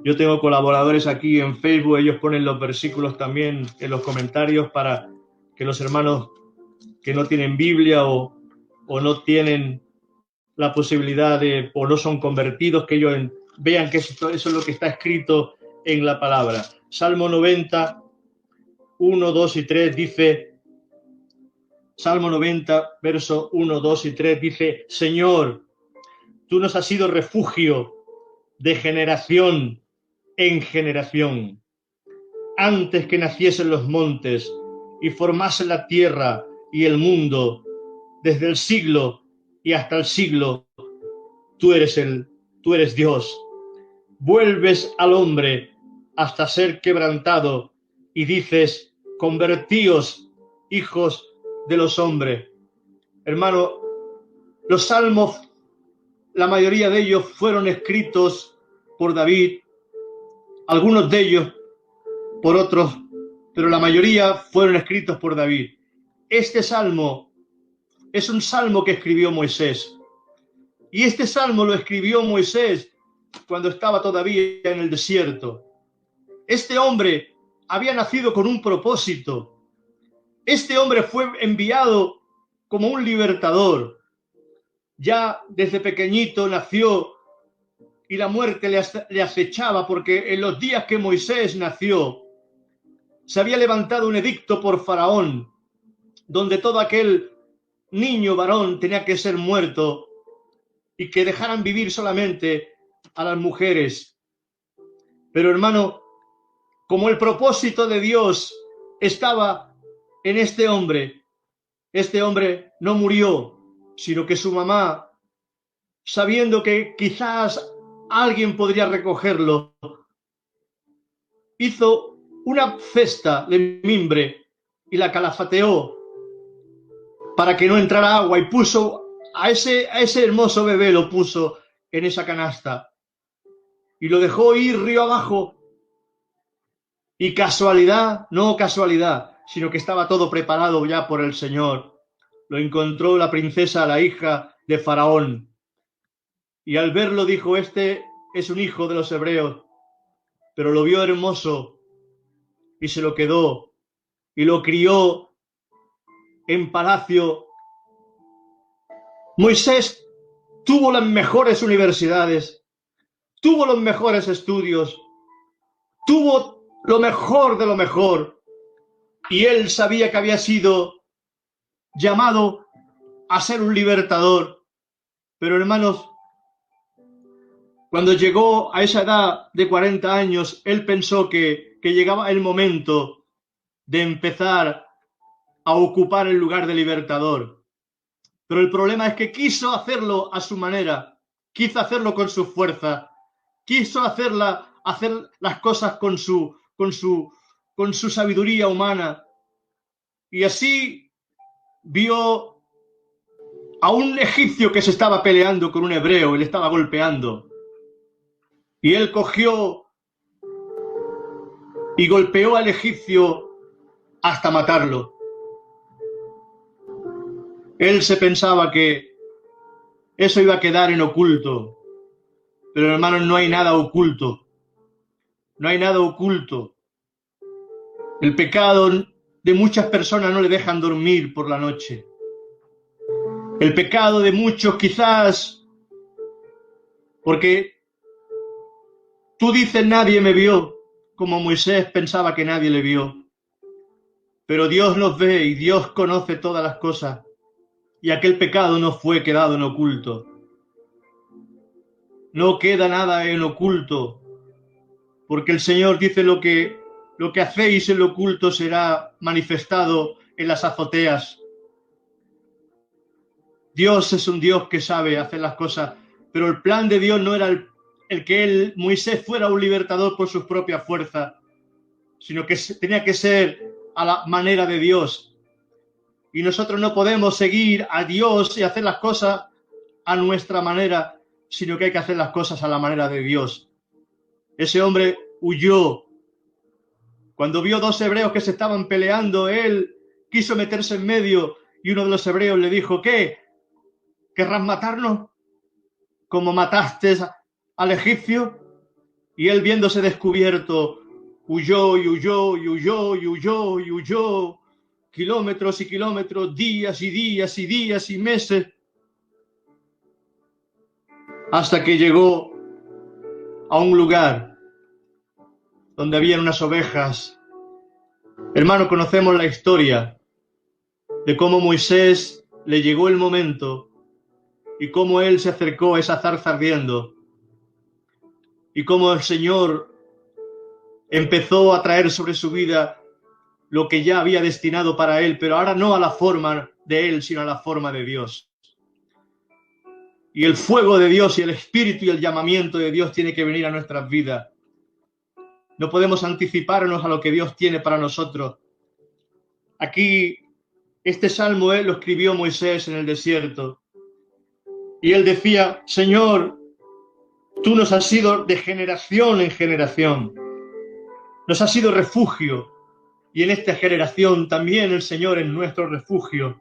Yo tengo colaboradores aquí en Facebook, ellos ponen los versículos también en los comentarios para que los hermanos que no tienen Biblia o no tienen la posibilidad de, o no son convertidos, que ellos vean que eso es lo que está escrito en la palabra. Salmo 90, 1, 2 y 3 dice, Salmo 90, verso 1, 2 y 3 dice, Señor, tú nos has sido refugio de generación en generación. Antes que naciesen los montes y formasen la tierra y el mundo, desde el siglo y hasta el siglo, tú eres Dios. Vuelves al hombre hasta ser quebrantado y dices, convertíos, hijos de los hombres. Hermano, los salmos, la mayoría de ellos fueron escritos por David, algunos de ellos por otros, pero la mayoría fueron escritos por David. Este salmo es un salmo que escribió Moisés. Y este salmo lo escribió Moisés cuando estaba todavía en el desierto. Este hombre había nacido con un propósito. Este hombre fue enviado como un libertador. Ya desde pequeñito nació y la muerte le acechaba, porque en los días que Moisés nació se había levantado un edicto por Faraón, donde todo aquel niño varón tenía que ser muerto y que dejaran vivir solamente a las mujeres. Pero hermano, como el propósito de Dios estaba en este hombre no murió, sino que su mamá, sabiendo que quizás alguien podría recogerlo, hizo una cesta de mimbre y la calafateó para que no entrara agua y puso a ese hermoso bebé, lo puso en esa canasta y lo dejó ir río abajo. Y casualidad, no casualidad, sino que estaba todo preparado ya por el Señor. Lo encontró la princesa, la hija de Faraón. Y al verlo dijo, este es un hijo de los hebreos. Pero lo vio hermoso y se lo quedó y lo crió en palacio. Moisés tuvo las mejores universidades, tuvo los mejores estudios, tuvo lo mejor de lo mejor, y él sabía que había sido llamado a ser un libertador. Pero hermanos, cuando llegó a esa edad de 40 años, él pensó que llegaba el momento de empezar a ocupar el lugar de libertador. Pero el problema es que quiso hacerlo a su manera, quiso hacerlo con su fuerza, quiso hacer las cosas con su sabiduría humana. Y así vio a un egipcio que se estaba peleando con un hebreo y le estaba golpeando. Y él cogió y golpeó al egipcio hasta matarlo. Él se pensaba que eso iba a quedar en oculto. Pero hermanos, no hay nada oculto. No hay nada oculto. El pecado de muchas personas no le dejan dormir por la noche. El pecado de muchos quizás, porque tú dices nadie me vio, como Moisés pensaba que nadie le vio. Pero Dios nos ve y Dios conoce todas las cosas. Y aquel pecado no fue quedado en oculto. No queda nada en oculto. Porque el Señor dice lo que hacéis en lo oculto será manifestado en las azoteas. Dios es un Dios que sabe hacer las cosas, pero el plan de Dios no era el que Moisés fuera un libertador por sus propias fuerzas, sino que tenía que ser a la manera de Dios. Y nosotros no podemos seguir a Dios y hacer las cosas a nuestra manera, sino que hay que hacer las cosas a la manera de Dios. Ese hombre huyó. Cuando vio dos hebreos que se estaban peleando, él quiso meterse en medio y uno de los hebreos le dijo: ¿qué? ¿Querrás matarnos como mataste al egipcio? Y él, viéndose descubierto, huyó y huyó y huyó y huyó y huyó, kilómetros y kilómetros, días y días y días y meses, hasta que llegó a un lugar donde habían unas ovejas. Hermano, conocemos la historia de cómo Moisés le llegó el momento y cómo él se acercó a esa zarza ardiendo y cómo el Señor empezó a traer sobre su vida lo que ya había destinado para él, pero ahora no a la forma de él, sino a la forma de Dios. Y el fuego de Dios y el espíritu y el llamamiento de Dios tiene que venir a nuestras vidas. No podemos anticiparnos a lo que Dios tiene para nosotros. Aquí, este salmo lo escribió Moisés en el desierto. Y él decía: Señor, tú nos has sido de generación en generación. Nos has sido refugio. Y en esta generación también el Señor es nuestro refugio.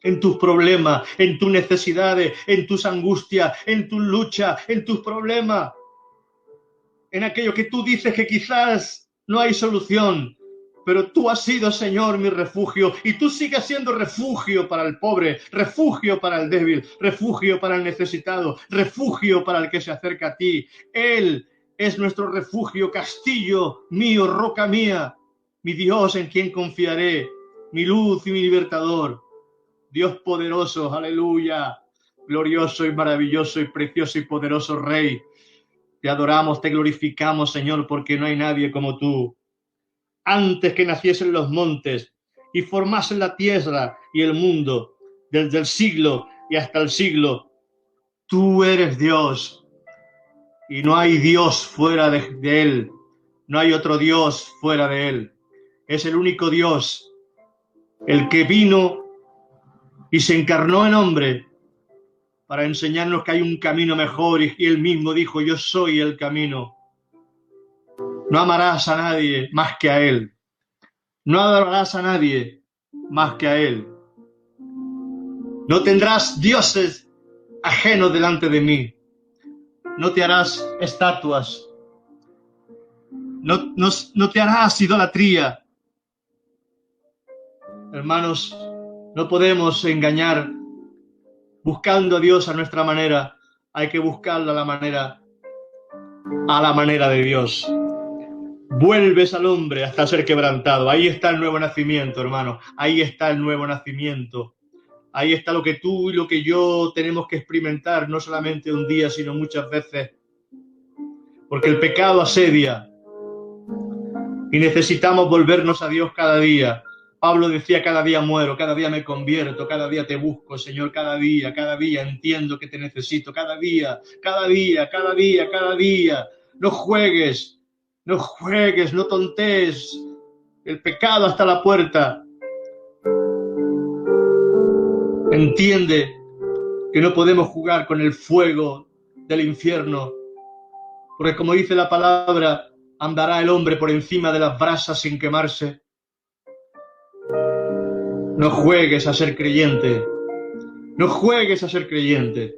En tus problemas, en tus necesidades, en tus angustias, en tus luchas, en tus problemas. En aquello que tú dices que quizás no hay solución, pero tú has sido, Señor, mi refugio, y tú sigues siendo refugio para el pobre, refugio para el débil, refugio para el necesitado, refugio para el que se acerca a ti. Él es nuestro refugio, castillo mío, roca mía, mi Dios en quien confiaré, mi luz y mi libertador. Dios poderoso, aleluya, glorioso y maravilloso y precioso y poderoso Rey. Te adoramos, te glorificamos, Señor, porque no hay nadie como tú. Antes que naciesen los montes y formasen la tierra y el mundo, desde el siglo y hasta el siglo, tú eres Dios y no hay Dios fuera de Él. No hay otro Dios fuera de Él. Es el único Dios, el que vino y se encarnó en hombre para enseñarnos que hay un camino mejor, y Él mismo dijo: yo soy el camino. No amarás a nadie más que a Él. No adorarás a nadie más que a Él. No tendrás dioses ajenos delante de mí. No te harás estatuas. No te harás idolatría. Hermanos, no podemos engañar buscando a Dios a nuestra manera. Hay que buscarlo a la manera de Dios. Vuelves al hombre hasta ser quebrantado. Ahí está el nuevo nacimiento, hermano. Ahí está el nuevo nacimiento. Ahí está lo que tú y lo que yo tenemos que experimentar, no solamente un día, sino muchas veces. Porque el pecado asedia y necesitamos volvernos a Dios cada día. Pablo decía: cada día muero, cada día me convierto, cada día te busco, Señor, cada día entiendo que te necesito, cada día. No juegues, no tontees. El pecado está a la puerta. Entiende que no podemos jugar con el fuego del infierno, porque como dice la palabra, andará el hombre por encima de las brasas sin quemarse. No juegues a ser creyente. No juegues a ser creyente.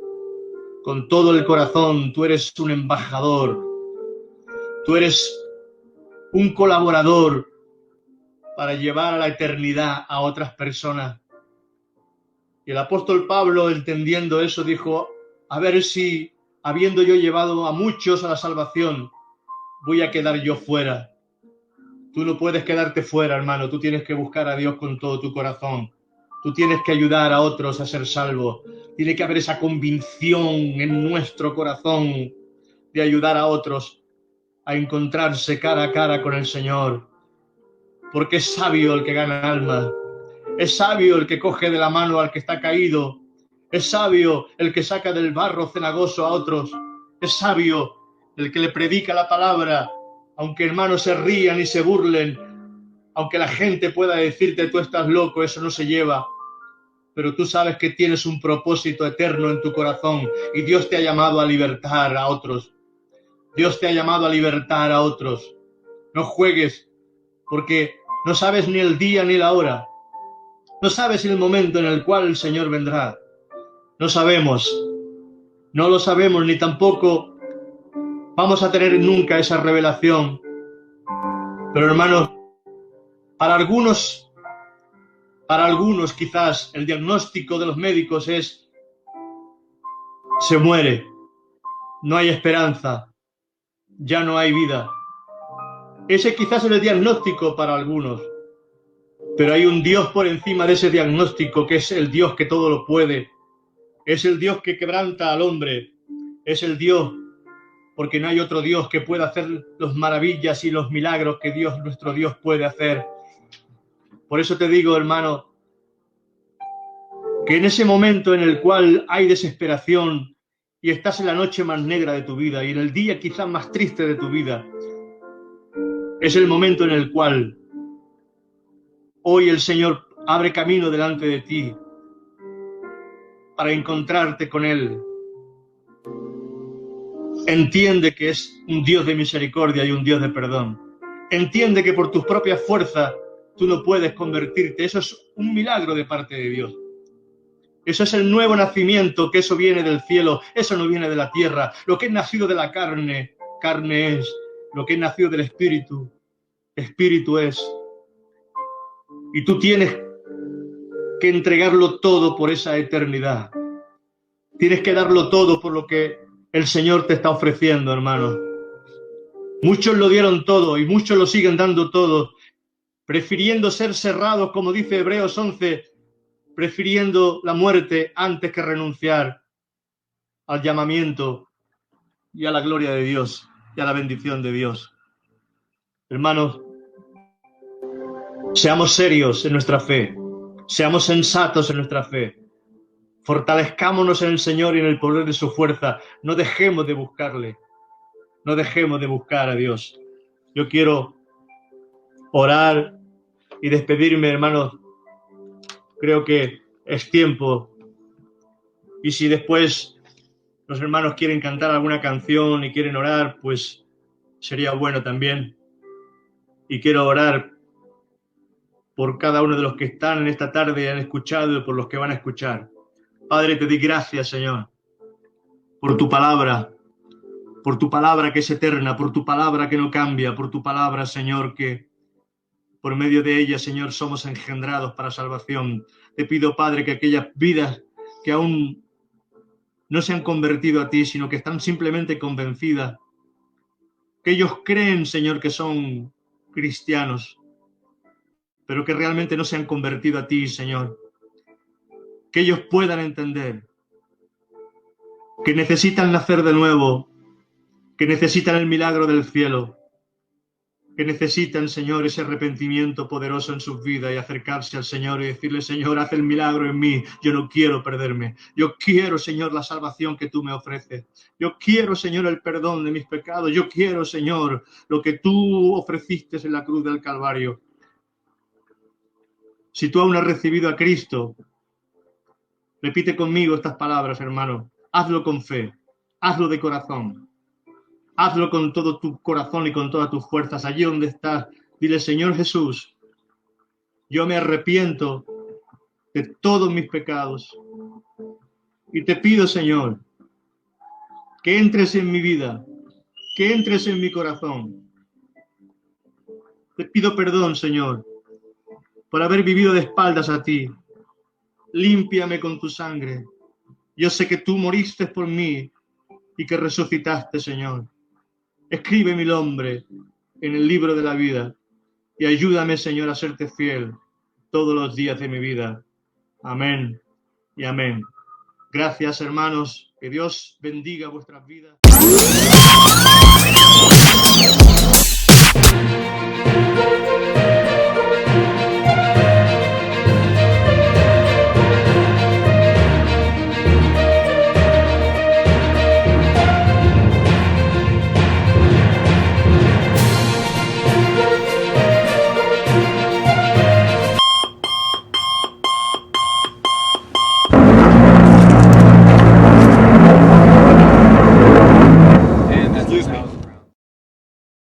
Con todo el corazón, tú eres un embajador. Tú eres un colaborador para llevar a la eternidad a otras personas. Y el apóstol Pablo, entendiendo eso, dijo: a ver si, habiendo yo llevado a muchos a la salvación, voy a quedar yo fuera. Tú no puedes quedarte fuera, hermano. Tú tienes que buscar a Dios con todo tu corazón. Tú tienes que ayudar a otros a ser salvos. Tiene que haber esa convicción en nuestro corazón de ayudar a otros a encontrarse cara a cara con el Señor. Porque es sabio el que gana almas. Es sabio el que coge de la mano al que está caído. Es sabio el que saca del barro cenagoso a otros. Es sabio el que le predica la palabra aunque hermanos se rían y se burlen, aunque la gente pueda decirte tú estás loco, eso no se lleva, pero tú sabes que tienes un propósito eterno en tu corazón y Dios te ha llamado a libertar a otros. Dios te ha llamado a libertar a otros. No juegues, porque no sabes ni el día ni la hora. No sabes el momento en el cual el Señor vendrá. No sabemos, no lo sabemos, ni tampoco vamos a tener nunca esa revelación. Pero hermanos, para algunos quizás el diagnóstico de los médicos es: se muere, no hay esperanza, ya no hay vida. Ese quizás es el diagnóstico para algunos, pero hay un Dios por encima de ese diagnóstico, que es el Dios que todo lo puede, es el Dios que quebranta al hombre, es el Dios, porque no hay otro Dios que pueda hacer las maravillas y los milagros que Dios, nuestro Dios, puede hacer. Por eso te digo, hermano, que en ese momento en el cual hay desesperación y estás en la noche más negra de tu vida y en el día quizás más triste de tu vida, es el momento en el cual hoy el Señor abre camino delante de ti para encontrarte con Él. Entiende que es un Dios de misericordia y un Dios de perdón. Entiende que por tus propias fuerzas tú no puedes convertirte. Eso es un milagro de parte de Dios. Eso es el nuevo nacimiento, que eso viene del cielo, eso no viene de la tierra. Lo que es nacido de la carne, carne es. Lo que es nacido del Espíritu, Espíritu es. Y tú tienes que entregarlo todo por esa eternidad. Tienes que darlo todo por lo que el Señor te está ofreciendo, hermano. Muchos lo dieron todo y muchos lo siguen dando todo, prefiriendo ser cerrados, como dice Hebreos 11, prefiriendo la muerte antes que renunciar al llamamiento y a la gloria de Dios y a la bendición de Dios. Hermanos, seamos serios en nuestra fe, seamos sensatos en nuestra fe, fortalezcámonos en el Señor y en el poder de su fuerza, no dejemos de buscarle, no dejemos de buscar a Dios. Yo quiero orar y despedirme, hermanos. Creo que es tiempo, y si después los hermanos quieren cantar alguna canción y quieren orar, pues sería bueno también. Y quiero orar por cada uno de los que están en esta tarde y han escuchado y por los que van a escuchar. Padre, te doy gracias, Señor, por tu palabra que es eterna, por tu palabra que no cambia, por tu palabra, Señor, que por medio de ella, Señor, somos engendrados para salvación. Te pido, Padre, que aquellas vidas que aún no se han convertido a ti, sino que están simplemente convencidas, que ellos creen, Señor, que son cristianos, pero que realmente no se han convertido a ti, Señor. Que ellos puedan entender que necesitan nacer de nuevo, que necesitan el milagro del cielo, que necesitan, Señor, ese arrepentimiento poderoso en sus vidas y acercarse al Señor y decirle: Señor, haz el milagro en mí, yo no quiero perderme, yo quiero, Señor, la salvación que tú me ofreces, yo quiero, Señor, el perdón de mis pecados, yo quiero, Señor, lo que tú ofreciste en la cruz del Calvario. Si tú aún has recibido a Cristo, repite conmigo estas palabras, hermano, hazlo con fe, hazlo de corazón. Hazlo con todo tu corazón y con todas tus fuerzas. Allí donde estás, dile: Señor Jesús, yo me arrepiento de todos mis pecados. Y te pido, Señor, que entres en mi vida, que entres en mi corazón. Te pido perdón, Señor, por haber vivido de espaldas a ti. Límpiame con tu sangre. Yo sé que tú moriste por mí y que resucitaste, Señor. Escribe mi nombre en el libro de la vida y ayúdame, Señor, a serte fiel todos los días de mi vida. Amén y amén. Gracias, hermanos. Que Dios bendiga vuestras vidas.